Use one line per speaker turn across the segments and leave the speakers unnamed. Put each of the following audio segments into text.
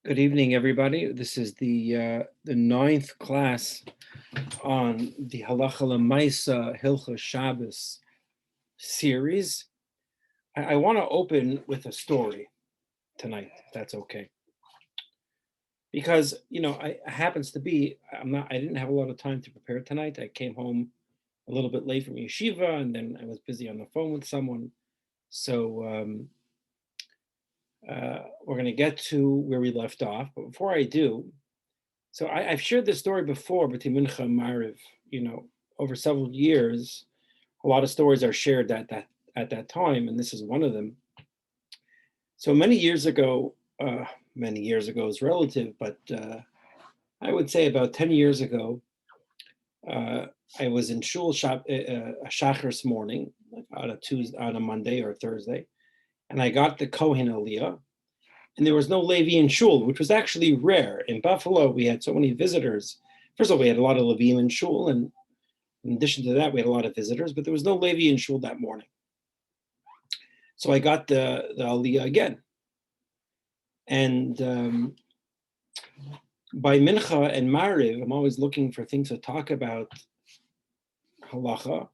Good evening, everybody. This is the ninth class on the Halacha L'Maisa Hilchos Shabbos series. I want to open with a story tonight, if that's okay, because it happens to be I didn't have a lot of time to prepare tonight. I came home a little bit late from yeshiva, and then I was busy on the phone with someone. So we're going to get to where we left off, but before I do. So I've shared this story before between Mincha and Mariv. Over several years, a lot of stories are shared at that time, and this is one of them. So many years ago is relative, but I would say about 10 years ago, I was in shul shacharis morning, like on a Monday or Thursday, and I got the Kohen Aliyah, and there was no Levi in shul, which was actually rare. In Buffalo, we had so many visitors. First of all, we had a lot of Levim in shul, and in addition to that, we had a lot of visitors, but there was no Levi in shul that morning. So I got the Aliyah again. And by Mincha and Mariv, I'm always looking for things to talk about halacha.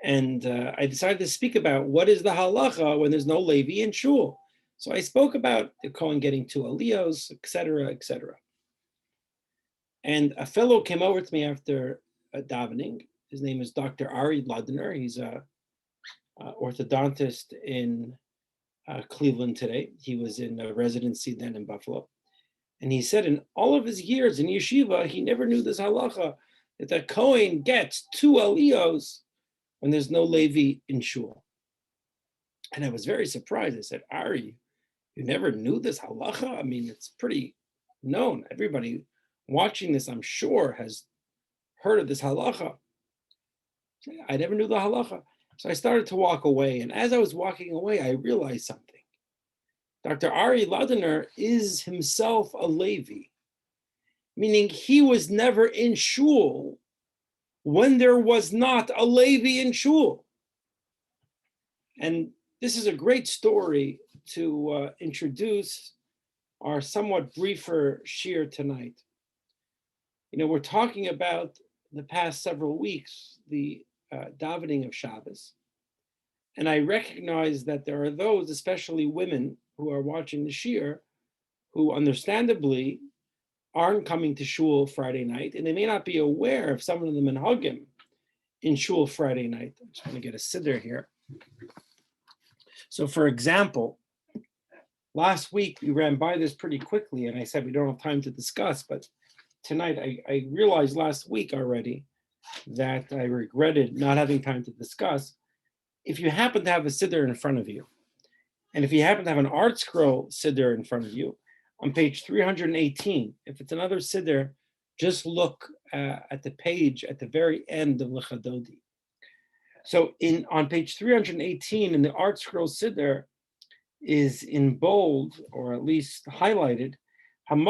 And I decided to speak about what is the halacha when there's no Levi in shul. So I spoke about the Kohen getting two aliyos, etc., etc. And a fellow came over to me after davening. His name is Dr. Ari Ladner. He's a orthodontist in Cleveland today. He was in a residency then in Buffalo. And he said in all of his years in yeshiva, he never knew this halacha, that the Kohen gets two aliyos when there's no Levi in shul. And I was very surprised. I said, Ari, you never knew this halacha? I mean, it's pretty known. Everybody watching this, I'm sure, has heard of this halacha. I never knew the halacha. So I started to walk away. And as I was walking away, I realized something. Dr. Ari Ladner is himself a Levi, meaning he was never in shul when there was not a Levi in shul. And this is a great story to introduce our somewhat briefer shir tonight. We're talking about the past several weeks, the davening of Shabbos. And I recognize that there are those, especially women, who are watching the shir, who understandably aren't coming to shul Friday night, and they may not be aware of some of the minhagim in shul Friday night. I just want to get a siddur here. So, for example, last week we ran by this pretty quickly, and I said we don't have time to discuss, but tonight I realized last week already that I regretted not having time to discuss. If you happen to have a siddur in front of you, and if you happen to have an art scroll siddur in front of you, on page 318, if it's another siddur, just look at the page at the very end of L'Chadodi. So on page 318 in the art scroll siddur is in bold, or at least highlighted, and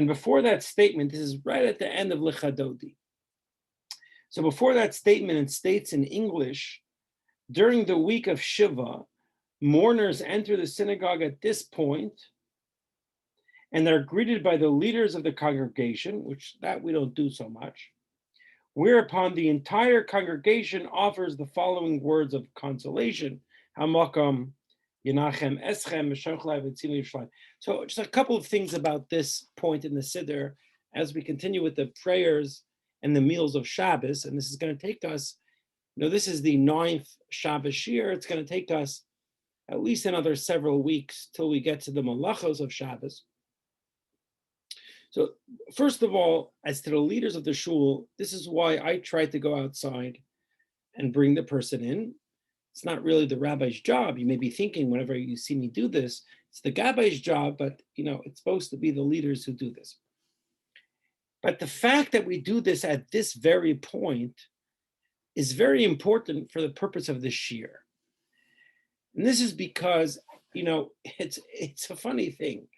before that statement, this is right at the end of L'Chadodi. So before that statement, it states in English, during the week of Shiva, mourners enter the synagogue at this point, and they're greeted by the leaders of the congregation, which that we don't do so much, whereupon the entire congregation offers the following words of consolation, Hamakam, Yenachem Eschem, So just a couple of things about this point in the Siddur as we continue with the prayers and the meals of Shabbos, and this is going to take us, this is the 9th Shabbos year. It's going to take us at least another several weeks till we get to the malachos of Shabbos. So first of all, as to the leaders of the shul, this is why I tried to go outside and bring the person in. It's not really the rabbi's job. You may be thinking whenever you see me do this, it's the rabbi's job, but it's supposed to be the leaders who do this. But the fact that we do this at this very point is very important for the purpose of this shir. And this is because, it's a funny thing.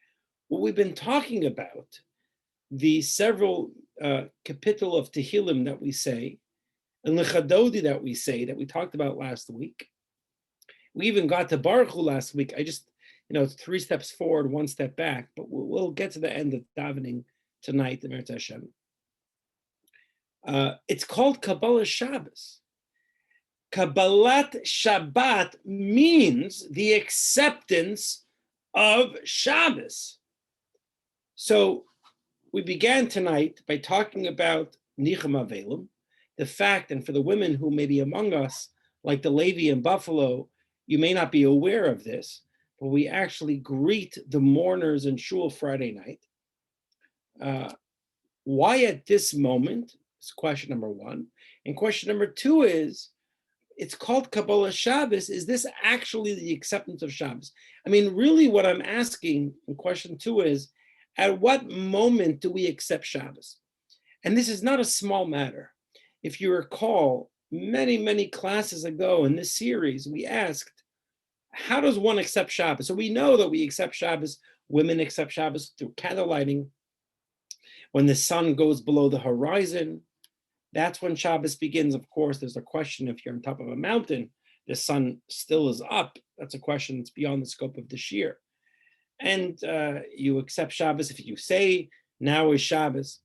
What we've been talking about, the several kapitel of Tehillim that we say, and L'Chadodi that we say, that we talked about last week, We even got to Baruch Hu last week. I just, it's 3 steps forward, 1 step back, but we'll get to the end of davening tonight, the Meretz Hashem. It's called Kabbalas Shabbos. Kabbalat Shabbat means the acceptance of Shabbos. So we began tonight by talking about Nicham Avelim, the fact, and for the women who may be among us, like the Levi in Buffalo, you may not be aware of this, but we actually greet the mourners in Shul Friday night. Why at this moment is question number one. And question number two is, it's called Kabbalas Shabbos. Is this actually the acceptance of Shabbos? I mean, really what I'm asking in question two is, at what moment do we accept Shabbos? And this is not a small matter. If you recall, many, many classes ago in this series, we asked, how does one accept Shabbos? So we know that we accept Shabbos, women accept Shabbos through candle lighting. When the sun goes below the horizon, that's when Shabbos begins. Of course, there's a question if you're on top of a mountain, the sun still is up. That's a question that's beyond the scope of the shir. And you accept Shabbos if you say, now is Shabbos.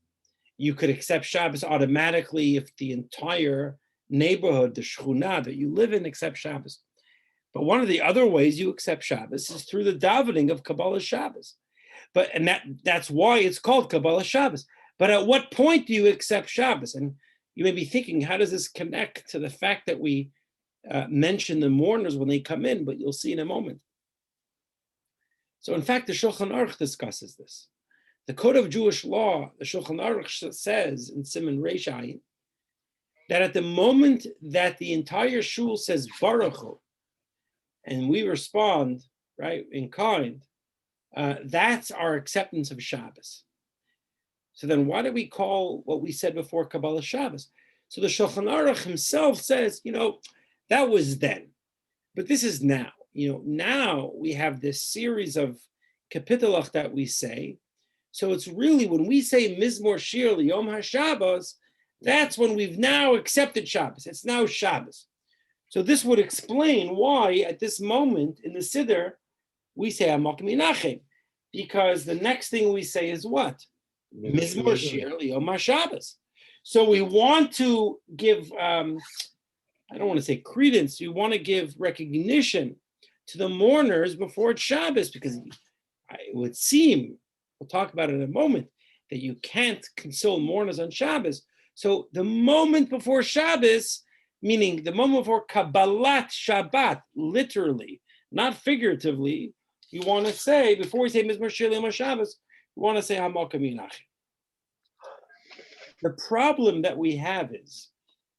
You could accept Shabbos automatically if the entire neighborhood, the shchuna that you live in, accepts Shabbos. But one of the other ways you accept Shabbos is through the davening of Kabbalas Shabbos. And that's why it's called Kabbalas Shabbos. But at what point do you accept Shabbos? And you may be thinking, how does this connect to the fact that we mention the mourners when they come in? But you'll see in a moment. So in fact, the Shulchan Aruch discusses this. The Code of Jewish Law, the Shulchan Aruch says in Siman Reish Ayin, that at the moment that the entire shul says Baruch Hu, and we respond, right, in kind, that's our acceptance of Shabbos. So then why do we call what we said before Kabbalas Shabbos? So the Shulchan Aruch himself says, that was then, but this is now. Now we have this series of kapitelach that we say. So it's really when we say Mizmor Shir Yom HaShabbos, that's when we've now accepted Shabbos. It's now Shabbos. So this would explain why at this moment in the Siddur, we say Amak Minachem, because the next thing we say is what? Mizmor Shir Yom HaShabbos. So we want to give, I don't want to say credence, we want to give recognition to the mourners before it's Shabbos, because it would seem, we'll talk about it in a moment, that you can't console mourners on Shabbos. So the moment before Shabbos, meaning the moment before Kabbalat Shabbat, literally, not figuratively, you want to say, before we say Mizmor Shir Yom HaShabbos, we want to say Hamalka Minach. The problem that we have is,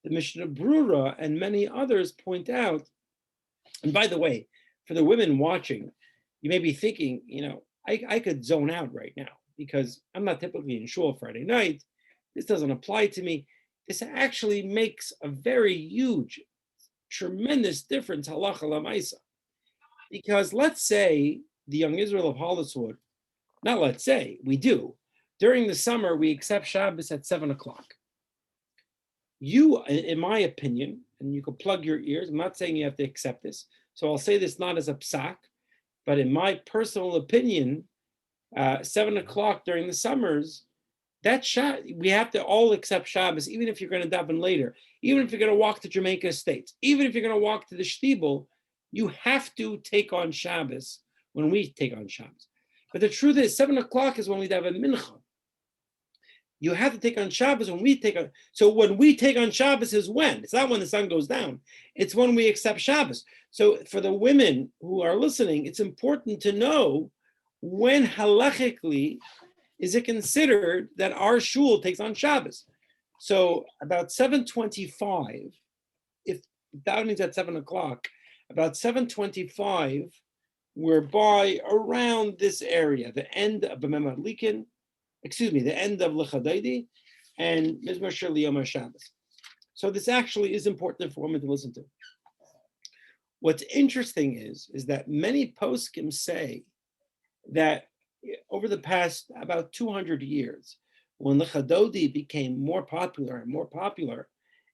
the Mishnah Brura and many others point out, and by the way, for the women watching, you may be thinking, I could zone out right now because I'm not typically in shul Friday night. This doesn't apply to me. This actually makes a very huge, tremendous difference, halacha l'maisa. Because let's say the young Israel of Holliswood, not let's say, we do. During the summer, we accept Shabbos at 7:00. You, in my opinion, and you can plug your ears, I'm not saying you have to accept this, so I'll say this not as a psak, but in my personal opinion, 7:00 during the summers, we have to all accept Shabbos, even if you're going to daven later, even if you're going to walk to Jamaica Estates, even if you're going to walk to the Shtibel, you have to take on Shabbos when we take on Shabbos. But the truth is, 7:00 is when we daven mincha. You have to take on Shabbos when we take on. So when we take on Shabbos is when? It's not when the sun goes down. It's when we accept Shabbos. So for the women who are listening, it's important to know when halachically is it considered that our shul takes on Shabbos. So about 7:25, if davening's at 7:00, about 7:25, we're by around this area, the end of B'mem Adlikin, the end of L'Chadaydi and Mizmor Shir Yom HaShabbos. So this actually is important for women to listen to. What's interesting is that many poskim say that over the past about 200 years, when L'Chadodi became more popular and more popular,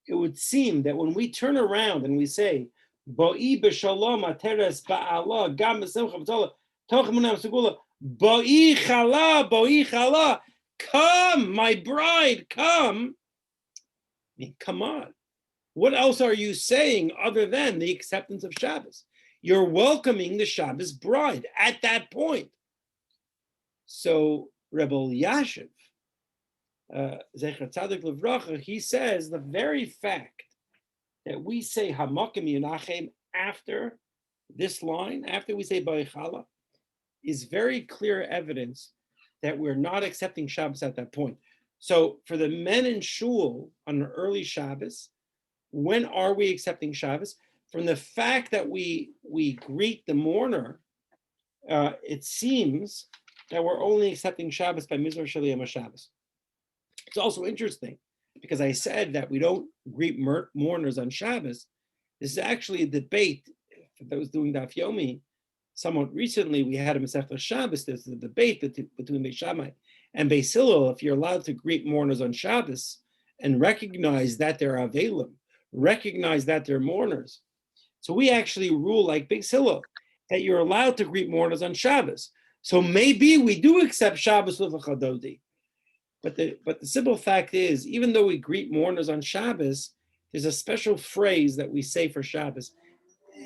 it would seem that when we turn around and we say Bo'i b'shalom ateres ba'ala gam b'simcha v'tola toch emunah v'segula bo'i chala. Come, my bride, come. I mean, come on. What else are you saying other than the acceptance of Shabbos? You're welcoming the Shabbos bride at that point. So Rebbe Yashiv, Zecher Tzadik Levracha, he says the very fact that we say Hamakim Yonachem after this line, after we say Ba'ichala, is very clear evidence that we're not accepting Shabbos at that point. So for the men in shul on an early Shabbos, when are we accepting Shabbos? From the fact that we greet the mourner, it seems that we're only accepting Shabbos by Mizmor Shaliyam Shabbos. It's also interesting because I said that we don't greet mourners on Shabbos. This is actually a debate. For those doing Daf Yomi, somewhat recently we had a Masechta Shabbos. There's a debate between Beis Shammai and Beis Hillel if you're allowed to greet mourners on Shabbos and recognize that they're Avelim, recognize that they're mourners. So we actually rule like Beis Hillel that you're allowed to greet mourners on Shabbos. So maybe we do accept Shabbos with a Chadodi. But the simple fact is, even though we greet mourners on Shabbos, there's a special phrase that we say for Shabbos.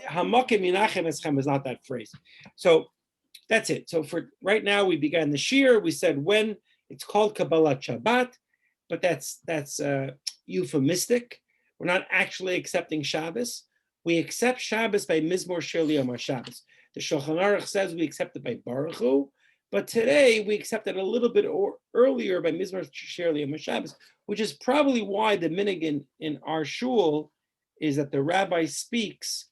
Hamakim Yinachem Eschem is not that phrase. So that's it. So for right now, we began the shir. We said when it's called Kabbalas Shabbat, but that's euphemistic. We're not actually accepting Shabbos. We accept Shabbos by Mizmor Shir Liyom Shabbos. The Shulchan Aruch says we accept it by Baruch Hu, but today we accept it a little bit earlier by Mizmor Shir Liyom Shabbos, which is probably why the minhag in our shul is that the rabbi speaks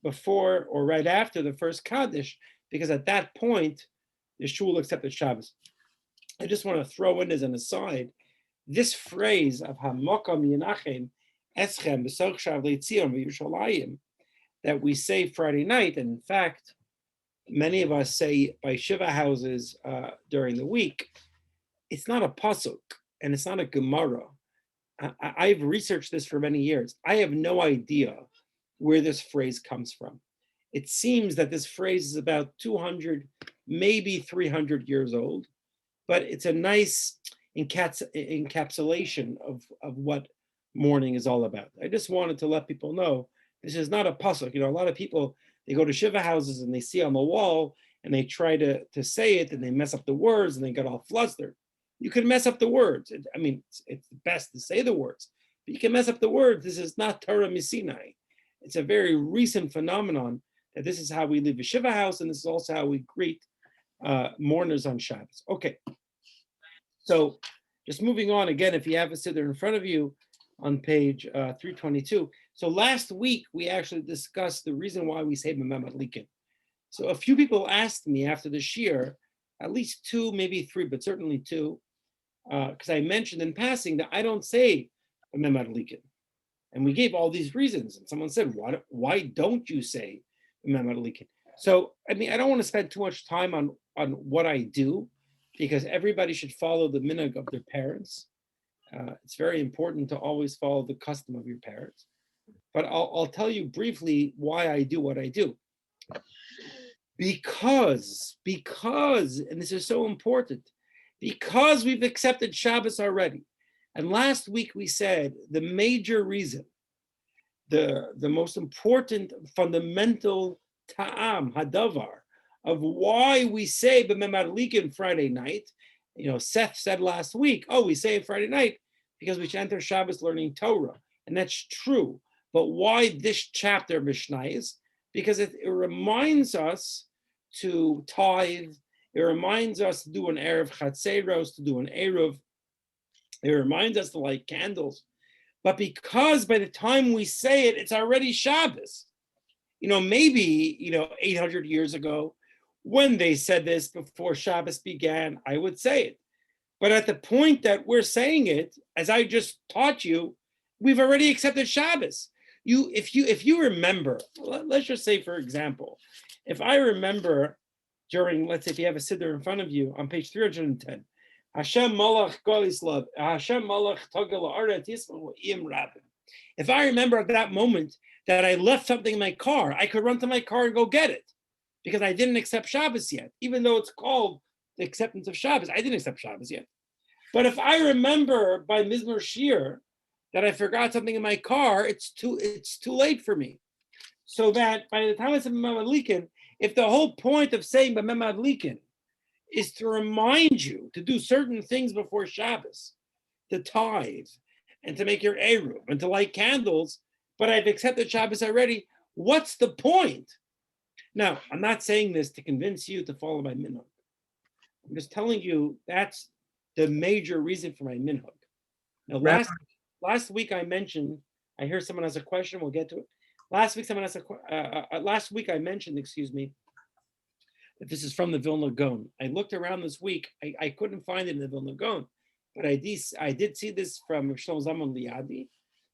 before or right after the first Kaddish, because at that point the shul accepted Shabbos. I just want to throw in as an aside, this phrase of Hamakam Yinachem Eschem B'Soch Shav Leitzion V'Yushalayim that we say Friday night, and in fact, many of us say by Shiva houses during the week, it's not a pasuk and it's not a Gemara. I've researched this for many years. I have no idea where this phrase comes from. It seems that this phrase is about 200, maybe 300 years old, but it's a nice encapsulation of what mourning is all about. I just wanted to let people know this is not a pasuk. You know, a lot of people, they go to Shiva houses and they see on the wall and they try to say it and they mess up the words and they get all flustered. You can mess up the words. It's best to say the words, but you can mess up the words. This is not Torah Misinai. It's a very recent phenomenon that this is how we live a Shiva house, and this is also how we greet mourners on Shabbos. Okay, so just moving on again, if you have a siddur in front of you on page 322. So last week, we actually discussed the reason why we say Mem Adlikin. So a few people asked me after the shir, at least two, maybe three, but certainly two, because I mentioned in passing that I don't say Mem Adlikin. And we gave all these reasons. And someone said, why don't you say Mem Adlikin? So, I mean, I don't want to spend too much time on what I do, because everybody should follow the minhag of their parents. It's very important to always follow the custom of your parents. But I'll tell you briefly why I do what I do. Because, and this is so important, because we've accepted Shabbos already. And last week we said the major reason, the most important fundamental ta'am, hadavar, of why we say B'mem Adlikin Friday night. You know, Seth said last week, we say it Friday night because we should enter Shabbos learning Torah. And that's true. But why this chapter, Mishnayos? Because it reminds us to tithe. It reminds us to do an Erev Chatzeros, to do an Erev. It reminds us to light candles. But because by the time we say it, it's already Shabbos. You know, maybe, 800 years ago, when they said this before Shabbos began, I would say it. But at the point that we're saying it, as I just taught you, we've already accepted Shabbos. If you remember, let's just say, for example, if I remember during, let's say if you have a siddur in front of you on page 310, Hashem Malach Golislav, Hashem Malach Togel Aret Yisrael Im Rabin. If I remember at that moment that I left something in my car, I could run to my car and go get it because I didn't accept Shabbos yet, even though it's called the acceptance of Shabbos. I didn't accept Shabbos yet. But if I remember by Mizmor Shir that I forgot something in my car, it's too late for me. So that by the time I say B'mem Adlikin, if the whole point of saying B'mem Adlikin is to remind you to do certain things before Shabbos, to tithe, and to make your Eruv, and to light candles, but I've accepted Shabbos already, what's the point? Now, I'm not saying this to convince you to follow my minhag. I'm just telling you that's the major reason for my minhag. Now, last week I mentioned, I hear someone has a question, we'll get to it. Last week I mentioned, that this is from the Vilna Gaon. I looked around this week, I couldn't find it in the Vilna Gaon, but I did see this from Shlomo Zalman Liadi,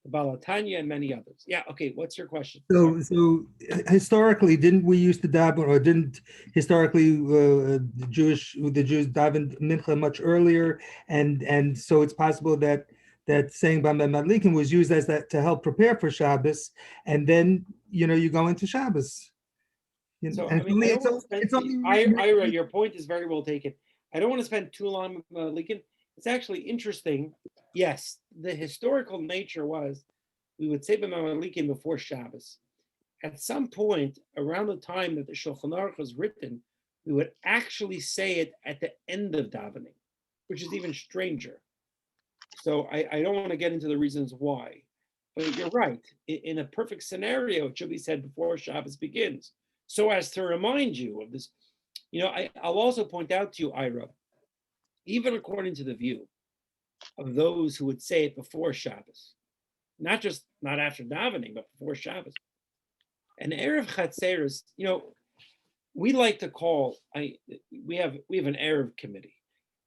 the Balatanya, and many others. Yeah, okay, what's your question?
So historically, didn't we used to daven, or didn't historically the Jews daven mincha much earlier, and so it's possible that saying B'mem Adlikin was used as that to help prepare for Shabbos, and then you go into Shabbos.
So I mean, Ira, your point is very well taken. I don't want to spend too long with Lincoln. It's actually interesting. Yes, the historical nature was we would say B'mem Adlikin before Shabbos. At some point around the time that the Shulchan Aruch was written, we would actually say it at the end of davening, which is even stranger. So I don't want to get into the reasons why, but you're right. In a perfect scenario, it should be said before Shabbos begins, so as to remind you of this. I'll also point out to you, Ira, even according to the view of those who would say it before Shabbos, not after davening, but before Shabbos. And Erev Chatzeros, we like to call, we have an Erev committee,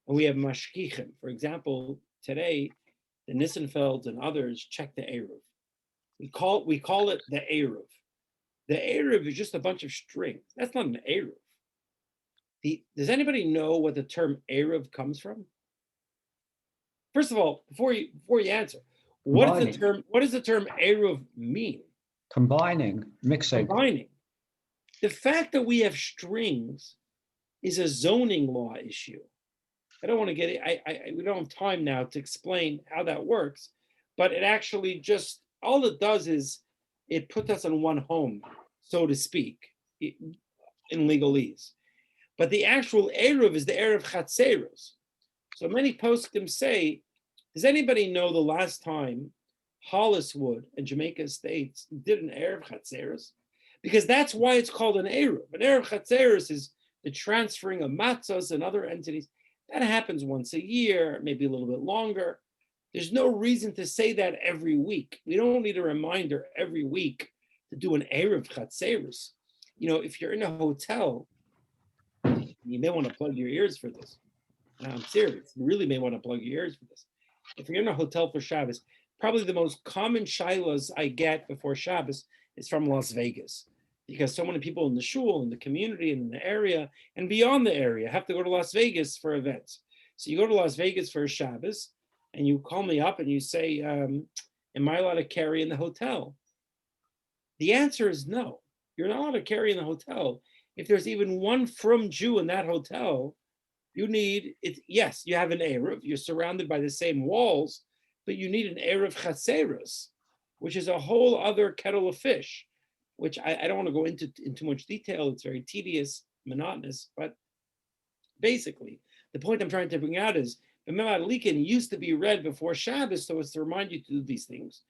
and we have mashkichim. For example, today, the Nissenfelds and others check the Erev. We call it the Erev. The Erev is just a bunch of strings. That's not an Erev. Does anybody know what the term Erev comes from? First of all, before you answer, what does the term Erev mean?
Combining, mixing.
Combining. The fact that we have strings is a zoning law issue. I don't want to get it. We don't have time now to explain how that works, but it actually just, all it does is it puts us in one home, so to speak, in legalese. But the actual Erev is the Erev Chatzeros. So many poskim say, does anybody know the last time Holliswood and Jamaica Estates did an Erev Chatzeros? Because that's why it's called an Erev. An Erev Chatzeros is the transferring of matzahs and other entities. That happens once a year, maybe a little bit longer. There's no reason to say that every week. We don't need a reminder every week to do an Erev Chatzeros. If you're in a hotel, you may want to plug your ears for this. Now, I'm serious. You really may want to plug your ears for this. If you're in a hotel for Shabbos, probably the most common shilas I get before Shabbos is from Las Vegas, because so many people in the shul, in the community, and in the area, and beyond the area have to go to Las Vegas for events. So you go to Las Vegas for a Shabbos, and you call me up and you say, am I allowed to carry in the hotel? The answer is no. You're not allowed to carry in the hotel. If there's even one frum Jew in that hotel, you need it. Yes, you have an Erev. You're surrounded by the same walls, but you need an Erev Chatzeros, which is a whole other kettle of fish, which I don't want to go into in too much detail. It's very tedious, monotonous, but basically, the point I'm trying to bring out is B'mem Adlikin used to be read before Shabbos, so it's to remind you to do these things.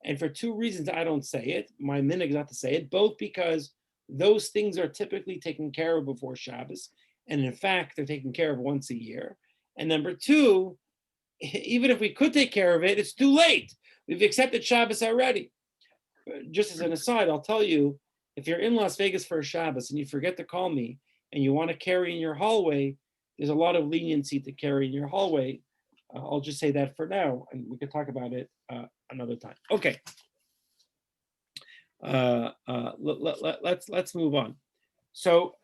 And for two reasons, I don't say it. My minhag is not to say it, both because those things are typically taken care of before Shabbos, and in fact, they're taken care of once a year. And number two, even if we could take care of it, it's too late. We've accepted Shabbos already. Just as an aside, I'll tell you, if you're in Las Vegas for a Shabbos and you forget to call me and you want to carry in your hallway, there's a lot of leniency to carry in your hallway. I'll just say that for now, and we could talk about it another time. Okay. Let's move on. So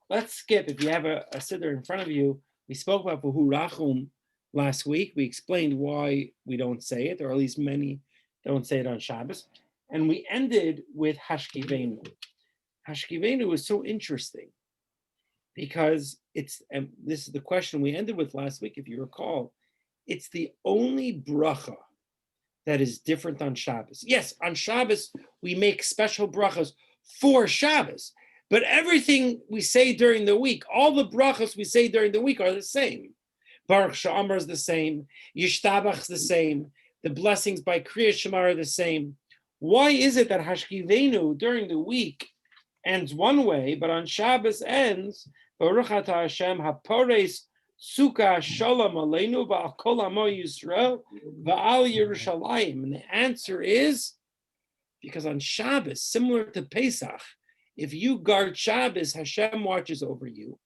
let's skip. If you have a siddur in front of you, we spoke about V'hu Rachum last week. We explained why we don't say it, or at least many don't say it on Shabbos. And we ended with Hashkivenu. Hashkivenu is so interesting because and this is the question we ended with last week, if you recall. It's the only bracha that is different on Shabbos. Yes, on Shabbos, we make special brachas for Shabbos, but everything we say during the week, all the brachas we say during the week are the same. Baruch Sha'amar is the same, Yishtabach is the same, the blessings by Kriya Shema are the same. Why is it that Hashkivenu during the week ends one way, but on Shabbos ends, Baruch Atah Hashem HaPores Sukkah Shalom Aleinu V'al Kol Amo Yisrael V'al Yerushalayim? And the answer is because on Shabbos, similar to Pesach, if you guard Shabbos, Hashem watches over you.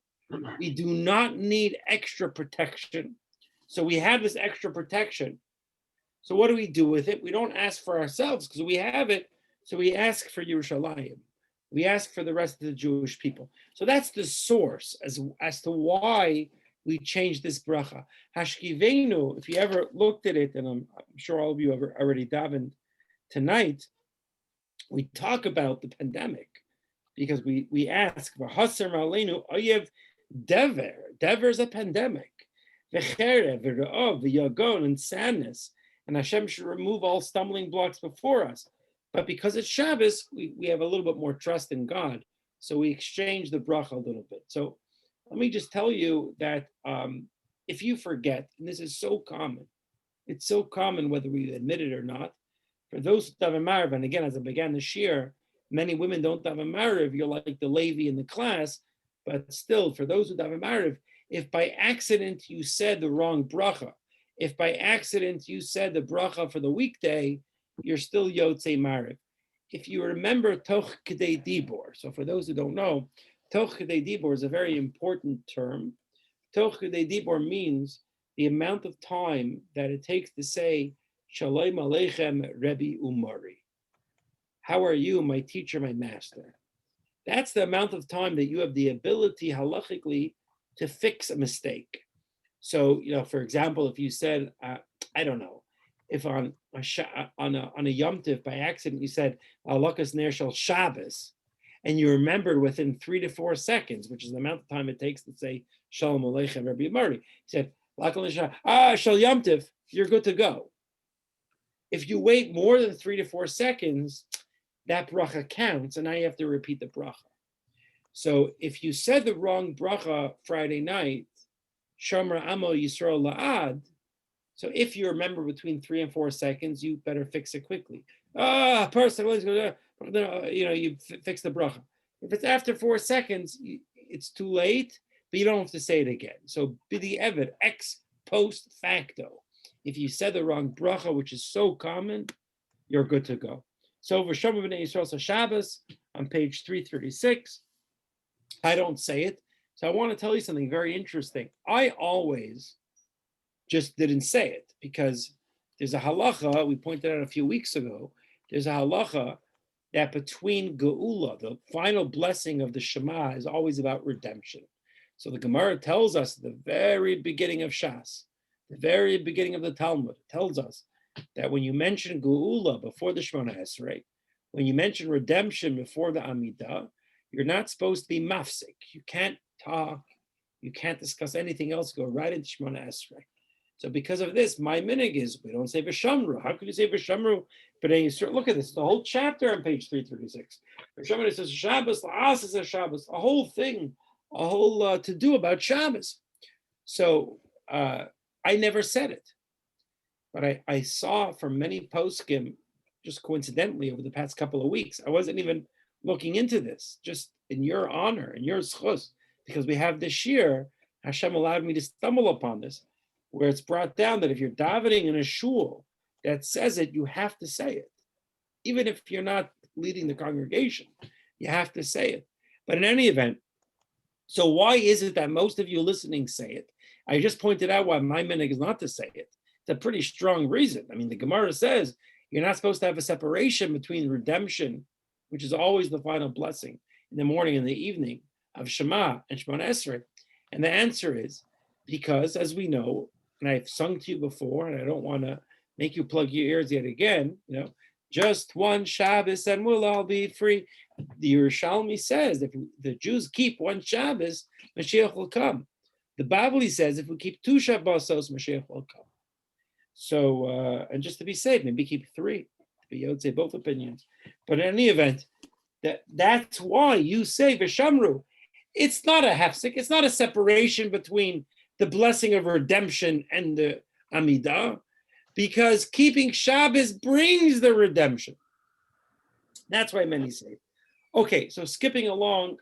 We do not need extra protection. So we have this extra protection. So what do we do with it? We don't ask for ourselves because we have it. So we ask for Yerushalayim. We ask for the rest of the Jewish people. So that's the source as to why we changed this bracha. Hashkivenu, if you ever looked at it, and I'm sure all of you have already davened tonight, we talk about the pandemic because we ask, V'haser ma'aleinu oyev dever. Dever is a pandemic. V'cherev, v'ra'ov, v'yagon, and sadness. And Hashem should remove all stumbling blocks before us. But because it's Shabbos, we have a little bit more trust in God. So we exchange the bracha a little bit. So let me just tell you that if you forget, and this is so common, it's so common whether we admit it or not, for those who daven Marav, and again, as I began this year, many women don't daven Marav, you're like the Levi in the class, but still, for those who daven Marav, if by accident you said the wrong bracha, if by accident you said the bracha for the weekday, you're still Yotzei Marav. If you remember Toch Kedei Dibor, so for those who don't know, Toch Kedei Dibor is a very important term. Toch Kedei Dibor means the amount of time that it takes to say, Shalom Aleichem Rebbe Umari. How are you, my teacher, my master? That's the amount of time that you have the ability halachically to fix a mistake. So, for example, if you said, I don't know, if on a Yom Tiv by accident you said Alakas Ner Shel Shabbos, and you remembered within 3 to 4 seconds, which is the amount of time it takes to say Shalom Aleichem Rebbe Umari, you said Shel Yom Tiv, you're good to go. If you wait more than 3 to 4 seconds, that bracha counts, and now you have to repeat the bracha. So if you said the wrong bracha Friday night, Shomer Amo Yisrael La'ad, so if you remember between 3 and 4 seconds, you better fix it quickly. You fix the bracha. If it's after 4 seconds, it's too late, but you don't have to say it again. So bidi eved, ex post facto. If you said the wrong bracha, which is so common, you're good to go. So V'shomer b'nei Yisrael Shabbos on page 336, I don't say it. So I want to tell you something very interesting. I always just didn't say it because there's a halacha, we pointed out a few weeks ago, there's a halacha that between Geula, the final blessing of the Shema, is always about redemption. So the Gemara tells us at the very beginning of Shas, the very beginning of the Talmud, tells us that when you mention Geula before the Shemona Esrei, when you mention redemption before the Amidah, you're not supposed to be mafsik. You can't talk, you can't discuss anything else, go right into Shemona Esrei. So because of this, my minig is we don't say V'shamru. How could you say V'shamru? But look at this, the whole chapter on page 336. V'shamru says Shabbos, La'as says Shabbos, a whole thing, a whole to-do about Shabbos. So I never said it. But I saw from many poskim, just coincidentally over the past couple of weeks, I wasn't even looking into this, just in your honor, in your schus, because we have this year, Hashem allowed me to stumble upon this, where it's brought down that if you're davening in a shul that says it, you have to say it. Even if you're not leading the congregation, you have to say it. But in any event, so why is it that most of you listening say it? I just pointed out why my minhag is not to say it. It's a pretty strong reason. I mean, the Gemara says you're not supposed to have a separation between redemption, which is always the final blessing, in the morning and the evening of Shema and Shemona Esrei. And the answer is because, as we know, and I've sung to you before, and I don't want to make you plug your ears yet again, Just one Shabbos and we'll all be free. The Yerushalmi says if the Jews keep one Shabbos, Mashiach will come. The Bavli says if we keep two Shabbosos, Mashiach will come. So, and just to be safe, maybe keep three. I would say both opinions. But in any event, that's why you say Vishamru. It's not a hefsek. It's not a separation between the blessing of redemption and the Amidah, because keeping Shabbos brings the redemption. That's why many say. Okay, so skipping along,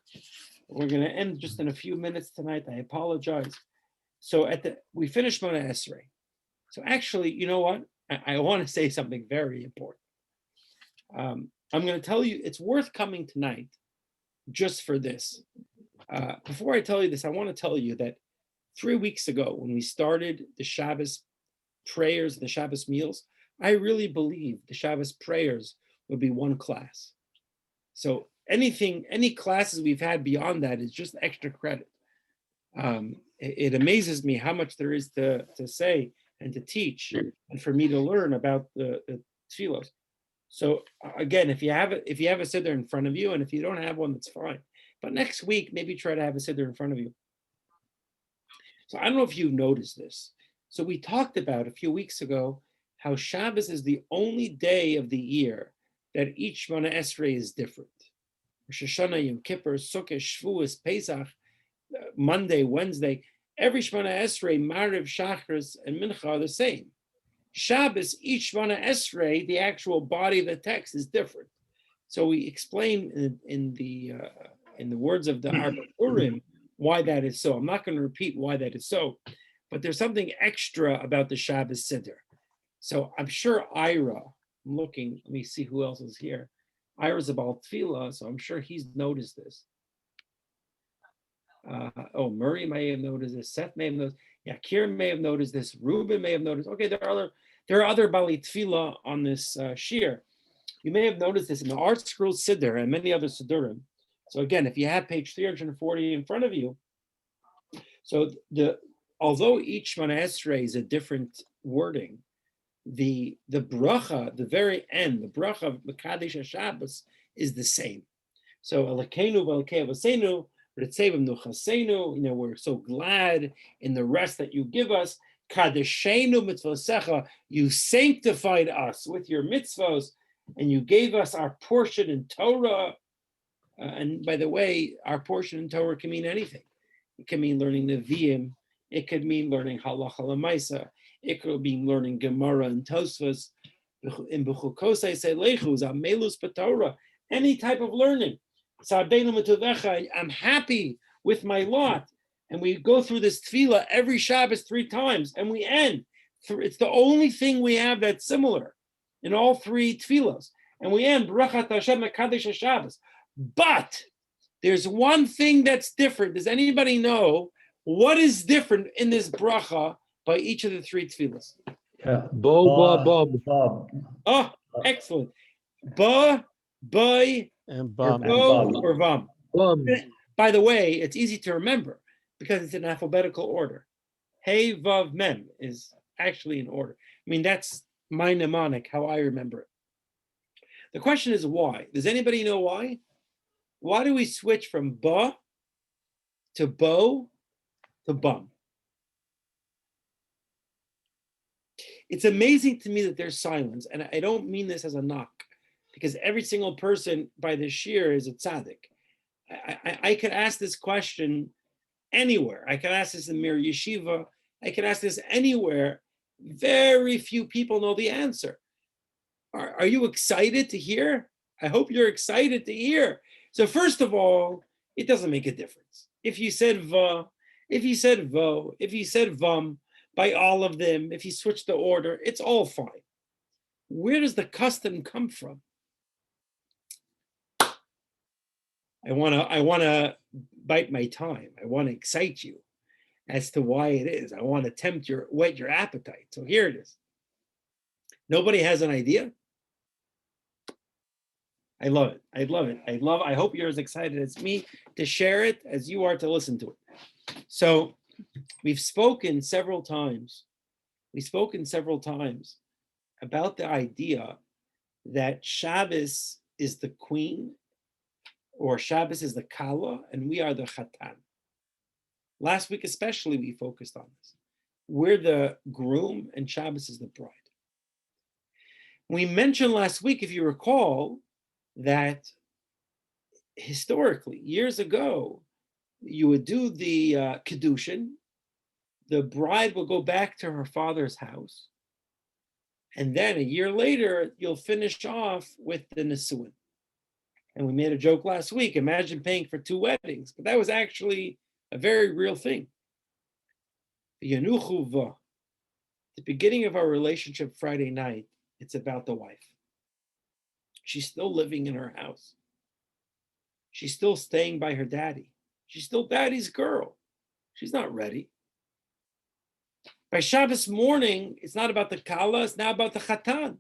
we're going to end just in a few minutes tonight. I apologize. So we finished Mona Esrei. So actually, you know what? I want to say something very important. I'm going to tell you, it's worth coming tonight just for this. Before I tell you this, I want to tell you that 3 weeks ago, when we started the Shabbos prayers, the Shabbos meals, I really believed the Shabbos prayers would be one class. So any classes we've had beyond that is just extra credit. It amazes me how much there is to say and to teach, and for me to learn about the tefillos. So again, if you have a siddur in front of you, and if you don't have one, that's fine. But next week, maybe try to have a siddur in front of you. So I don't know if you've noticed this. So we talked about a few weeks ago how Shabbos is the only day of the year that each Shemona Esrei is different. Rosh Hashanah, Yom Kippur, Sukkot, Shavuos, Pesach, Monday, Wednesday, every Shemona Esrei, Mariv, Shachris, and Mincha are the same. Shabbos, each Shemona Esrei, the actual body of the text is different. So we explain in the words of the Arba Urim why that is so. I'm not going to repeat why that is so, but there's something extra about the Shabbos Siddur. So I'm sure Ira, I'm looking, let me see who else is here. Ira's about Tefillah, so I'm sure he's noticed this. Murray may have noticed this. Seth may have noticed. Yakir may have noticed this. Reuben may have noticed. Okay, there are other Bali Tefillah on this shir. You may have noticed this in the Art Scroll Siddur and many other Siddurim. So again, if you have page 340 in front of you, so although each Shemona Esrei is a different wording, the bracha, the very end, the bracha of Mekadesh HaShabbos is the same. So Elokeinu v'Elokei Avosenu, Ritzevim Nuchasenu, we're so glad in the rest that you give us. Kadeshenu mitzvosecha, you sanctified us with your mitzvos, and you gave us our portion in Torah. And by the way, our portion in Torah can mean anything. It can mean learning Nevi'im. It could mean learning Halacha L'Maisa. It could mean learning Gemara and Tosfos. In B'chukosai Seilechu, Zamelus B'Torah. Any type of learning. I'm happy with my lot. And we go through this tefillah every Shabbos 3 times, and we end. It's the only thing we have that's similar in all 3 tefillahs. And we end, Barachat Hashem Mekadesh HaShabbos. But there's one thing that's different. Does anybody know what is different in this bracha by each of the 3 tefillahs?
Bob.
Oh, excellent. Ba, boy,
And
or
Bob.
bo, or vam.
Bum.
By the way, it's easy to remember because it's in alphabetical order. Hey, vav, mem is actually in order. I mean, that's my mnemonic, how I remember it. The question is why? Does anybody know why? Why do we switch from ba to bo to bum? It's amazing to me that there's silence, and I don't mean this as a knock, because every single person by this shir is a tzaddik. I could ask this question anywhere. I could ask this in Mir Yeshiva. I could ask this anywhere. Very few people know the answer. Are you excited to hear? I hope you're excited to hear. So first of all, it doesn't make a difference. If you said va, if you said vo, if you said vam, by all of them, if you switch the order, it's all fine. Where does the custom come from? I wanna bite my time. I want to excite you as to why it is. I want to whet your appetite. So here it is. Nobody has an idea? I love it. I hope you're as excited as me to share it as you are to listen to it. So we've spoken several times about the idea that Shabbos is the queen, or Shabbos is the Kala, and we are the Chatan. Last week especially, we focused on this. We're the groom, and Shabbos is the bride. We mentioned last week, if you recall, that historically, years ago, you would do the Kedushin, the bride will go back to her father's house, and then a year later, you'll finish off with the Nisuin. And we made a joke last week, imagine paying for 2 weddings, but that was actually a very real thing. The beginning of our relationship Friday night, it's about the wife. She's still living in her house. She's still staying by her daddy. She's still daddy's girl. She's not ready. By Shabbos morning, it's not about the Kala, it's now about the Chatan.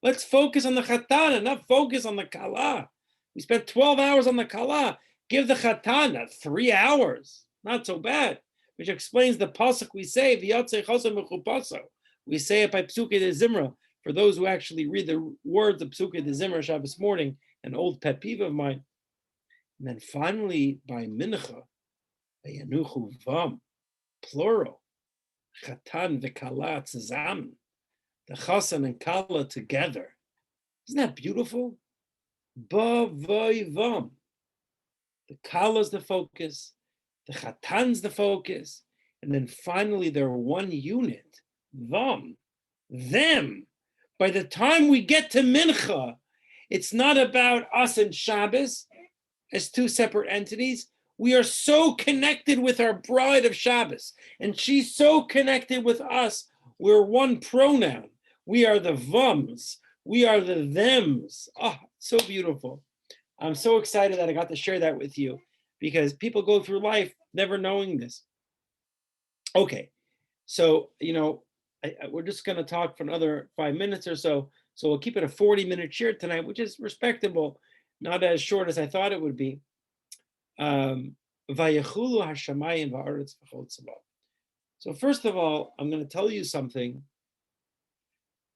Let's focus on the Chatan and not focus on the Kala. We spent 12 hours on the Kala. Give the Chatan 3 hours. Not so bad. Which explains the pasuk we say, we say it by Psukei de Zimra. For those who actually read the words of Psukei de Zimra Shabbos morning, an old pet peeve of mine. And then finally, by Mincha, Yanuchu Vam, plural, Chatan v'Kala zusammen, the Chasan and Kala together. Isn't that beautiful? Ba vay vam. The Kala's the focus, the Chatan's the focus, and then finally they're one unit. Vam, them. By the time we get to Mincha, it's not about us and Shabbos as 2 separate entities. We are so connected with our bride of Shabbos, and she's so connected with us. We're one pronoun. We are the vums. We are the thems. Oh, so beautiful. I'm so excited that I got to share that with you, because people go through life never knowing this. Okay, so, we're just going to talk for another 5 minutes or so. So we'll keep it a 40-minute share tonight, which is respectable, not as short as I thought it would be. So first of all, I'm going to tell you something.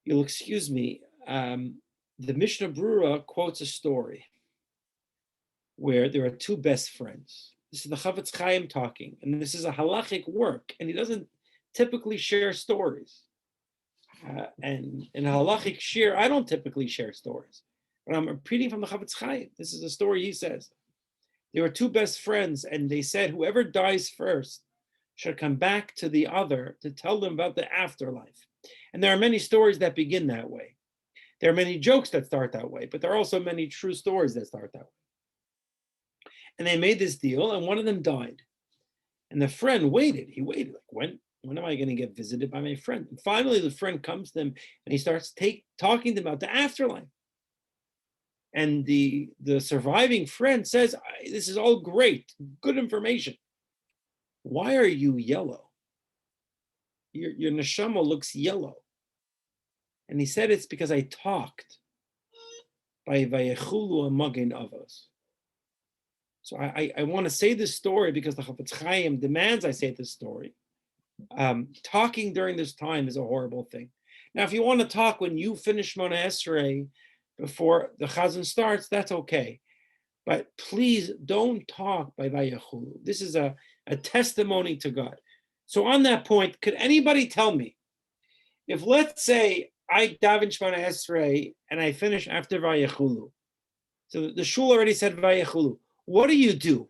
You'll excuse me. The Mishnah Brura quotes a story where there are 2 best friends. This is the Chavetz Chaim talking, and this is a halachic work, and he doesn't typically share stories. And in a halachic shir, I don't typically share stories, but I'm repeating from the Chavetz Chaim. This is a story he says. There were 2 best friends, and they said whoever dies first should come back to the other to tell them about the afterlife. And there are many stories that begin that way. There are many jokes that start that way, but there are also many true stories that start that way. And they made this deal, and one of them died. And the friend waited. He waited, like, when am I going to get visited by my friend? And finally, the friend comes to him, and he starts talking to him about the afterlife. And the surviving friend says, this is all great, good information. Why are you yellow? Your neshama looks yellow. And he said, it's because I talked by Vayechulu Amagen Avos. So I want to say this story because the Chavetz Chaim demands I say this story. Talking during this time is a horrible thing. Now, if you want to talk when you finish Mona Esrei before the Chazan starts, that's okay. But please don't talk by Vayechulu. This is a testimony to God. So on that point, could anybody tell me, if let's say I daven Shemona Esrei and I finish after Vayechulu, so the shul already said Vayechulu, what do you do?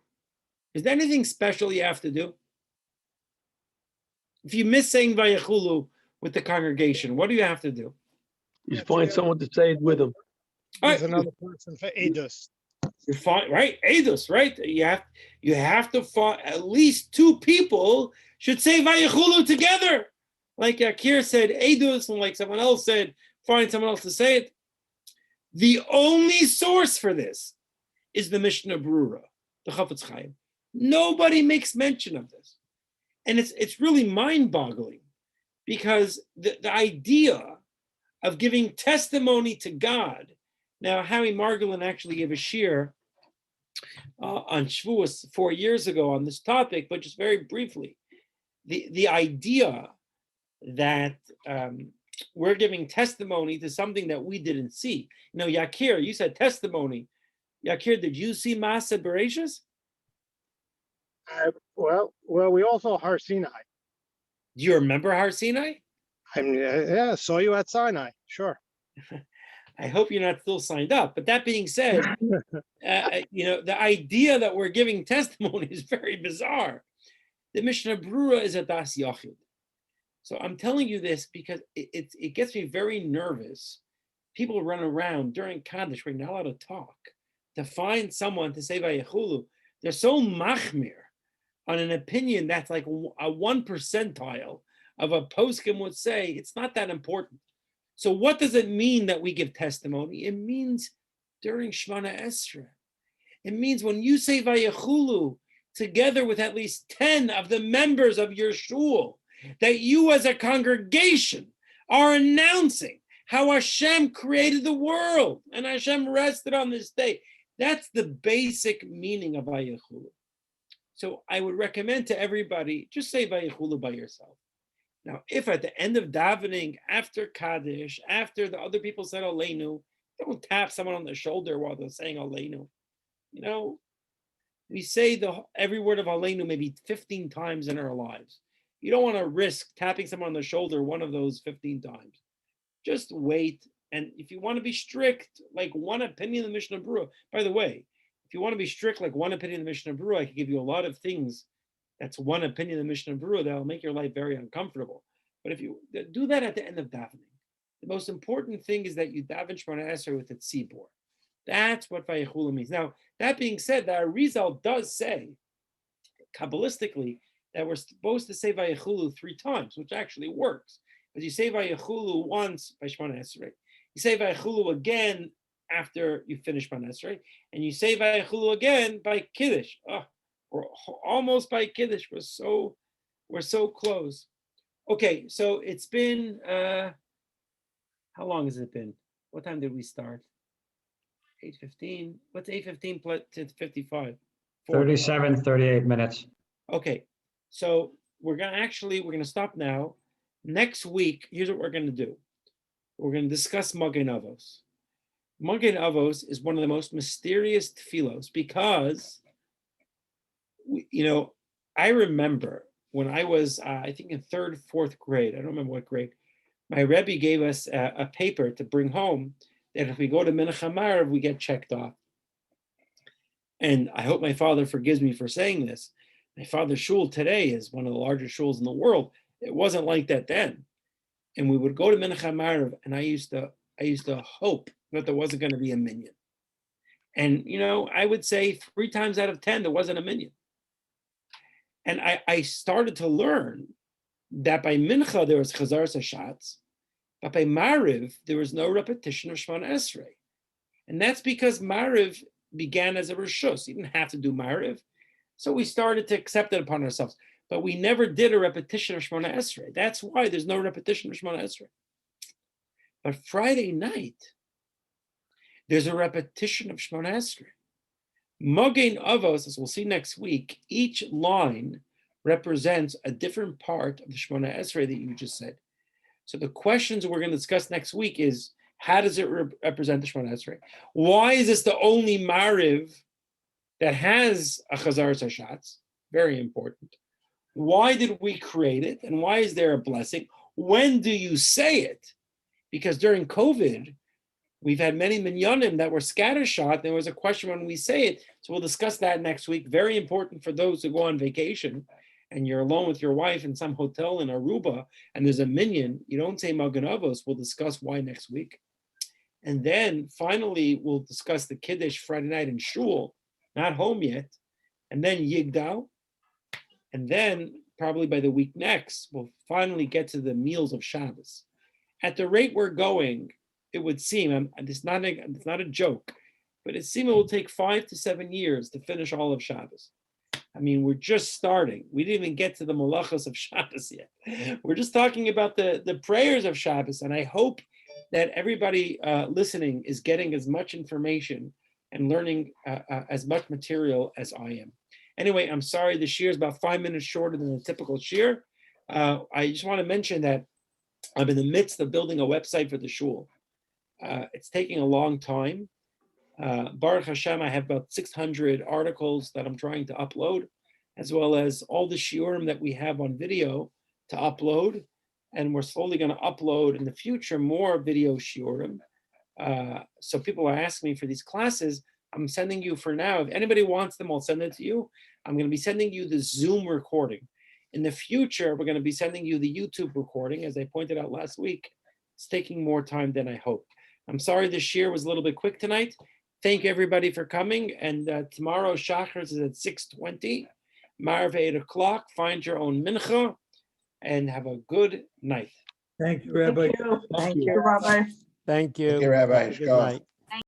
Is there anything special you have to do? If you miss saying Vayechulu with the congregation, what do you have to do?
You find someone to say it with them.
There's another person for Eidos.
You're fine, right? Eidos, right? You have to find at least 2 people should say Vayechulu together. Like Akir said, Eidos, and like someone else said, find someone else to say it. The only source for this is the Mishnah Brura, the Chavetz Chaim. Nobody makes mention of this. And it's really mind-boggling, because the idea of giving testimony to God. Now, Harry Margolin actually gave a shir on Shavuos 4 years ago on this topic, but just very briefly, the idea that we're giving testimony to something that we didn't see. You know, Yakir, you said testimony. Yakir, did you see Masa Bereshis?
Well, we also Har Sinai.
Do you remember Har Sinai?
I mean, yeah, saw you at Sinai. Sure.
I hope you're not still signed up. But that being said, you know, the idea that we're giving testimony is very bizarre. The Mishnah Brura is a Das Yachid. So I'm telling you this because it gets me very nervous. People run around during Kaddish, we're not allowed to talk, to find someone to say Vayechulu. They're so machmir on an opinion that's like a 1 percentile of a poskim would say. It's not that important. So what does it mean that we give testimony? It means during Shemana Esrei. It means when you say Vayechulu together with at least 10 of the members of your shul, that you as a congregation are announcing how Hashem created the world and Hashem rested on this day. That's the basic meaning of Vayechulu. So I would recommend to everybody, just say Vayechulu by yourself. Now, if at the end of davening, after Kaddish, after the other people said Aleinu, don't tap someone on the shoulder while they're saying Aleinu. You know, we say every word of Aleinu maybe 15 times in our lives. You don't want to risk tapping someone on the shoulder one of those 15 times. Just wait. And if you want to be strict, like one opinion of the Mishnah Brura, by the way, if you want to be strict like one opinion of the Mishnah Brura, I can give you a lot of things that's one opinion of the Mishnah Brura that'll make your life very uncomfortable. But if you do that at the end of davening, the most important thing is that you daven Shemona Esrei with the tzibur. That's what Vayechulu means. Now, that being said, the Arizal does say, Kabbalistically, that we're supposed to say Vayechulu 3 times, which actually works. Because you say Vayechulu once by Shemona Esrei, you say Vayechulu again after you finish Shemona Esrei, and you say Vayechulu again by Kiddush. Oh, we're almost by Kiddush. We're so close. Okay, so it's been how long has it been? What time did we start? 8:15. What's 8:15 plus 55?
37, 38 minutes.
Okay, so we're gonna stop now. Next week, here's what we're gonna do. We're gonna discuss Magen Avos. Magen Avos is one of the most mysterious tefillos because, you know, I remember when I was, I think in 3rd, 4th grade, I don't remember what grade, my Rebbe gave us a paper to bring home that if we go to Mincha Marav, we get checked off. And I hope my father forgives me for saying this. My father's shul today is one of the largest shuls in the world. It wasn't like that then. And we would go to Mincha Marav, and I used to hope that there wasn't going to be a minyan. And, you know, I would say 3 times out of 10, there wasn't a minyan. And I started to learn that by Mincha, there was Chazar Sashatz, but by Mariv, there was no repetition of Shemona Esrei. And that's because Mariv began as a Rishus. You didn't have to do Mariv. So we started to accept it upon ourselves. But we never did a repetition of Shemona Esrei. That's why there's no repetition of Shemona Esrei. But Friday night, there's a repetition of Shemona Esrei. Magen Avos, as we'll see next week, each line represents a different part of the Shemona Esrei that you just said. So the questions we're going to discuss next week is, how does it represent the Shemona Esrei? Why is this the only Mariv that has a Chazar Sashatz? Very important. Why did we create it? And why is there a blessing? When do you say it? Because during COVID, we've had many minyanim that were scattershot. There was a question when we say it. So we'll discuss that next week. Very important for those who go on vacation and you're alone with your wife in some hotel in Aruba and there's a minyan. You don't say Magen Avos. We'll discuss why next week. And then finally, we'll discuss the Kiddush Friday night in Shul, not home yet. And then Yigdal. And then probably by the week next, we'll finally get to the meals of Shabbos. At the rate we're going, it would seem, it's not a joke, but it seems it will take 5 to 7 years to finish all of Shabbos. I mean, we're just starting. We didn't even get to the malachos of Shabbos yet. We're just talking about the prayers of Shabbos, and I hope that everybody listening is getting as much information and learning as much material as I am. Anyway, I'm sorry the shiur is about 5 minutes shorter than the typical shiur. I just want to mention that I'm in the midst of building a website for the shul. It's taking a long time. Baruch Hashem, I have about 600 articles that I'm trying to upload, as well as all the shiurim that we have on video to upload. And we're slowly going to upload in the future more video shiurim. So people are asking me for these classes. I'm sending you for now. If anybody wants them, I'll send it to you. I'm going to be sending you the Zoom recording. In the future, we're going to be sending you the YouTube recording. As I pointed out last week, it's taking more time than I hoped. I'm sorry the shiur was a little bit quick tonight. Thank you everybody for coming. And tomorrow, Shachris is at 6:20. Marv 8 o'clock. Find your own mincha and have a good night.
Thank you, Rabbi.
Thank you, Rabbi.
Thank you.
Thank you, Rabbi.
Have a good
Go.
night.